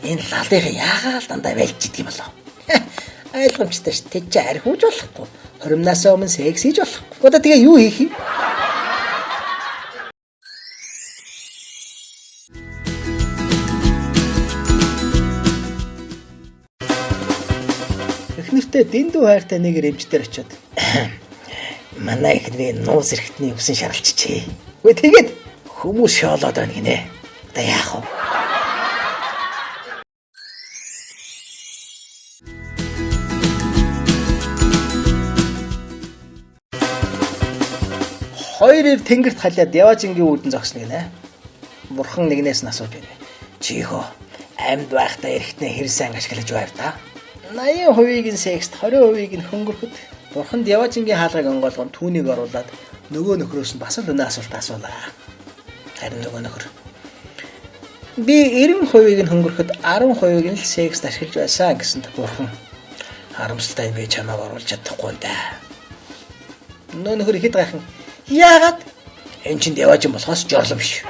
Энэ лалынхаа яагаад дандаа байлж идэх юм болов? Ойлгомжтой ш. Тэд чи архиуж болохгүй. Хуримнасаа өмнө секс хийж болохгүй. Одоо тэгээ юу хийх юм? Эхнэртэй дэндүү хайртай нэг эмчтэр очиод манай эхнэрийн нуус эрэхтний өвсөн шаралчжээ. Үгүй тэгээд хүмүүс шоолоод байна гинэ. Одоо яах вэ? Хоёрыг тэнгэрт халиад Яваажингийн үүдэн зогсно гинэ. Бурхан нэгнээс нь асууж байна. Чи хөө амьд байхдаа эрэхтнээ хэр сайн ашиглаж байв та? 80% нь секст, 20% нь хөнгөрөхөд Бурханд Яваажингийн хаалгыг онгойлгон түүнийг оруулаад нөгөө нөхрөөс нь бас л өнөө асуулт асуулаа. Харин нөгөө нөхөр би 90% нь хөнгөрөхөд 10% нь л секст ашиглаж байсан гэсэнд Бурхан харамсалтай би чамайг оруулж чадахгүй да. Нөгөө нөхөр ихэд гайхан яагаад? Энд чинь Яваажин болохоос жорлон биш.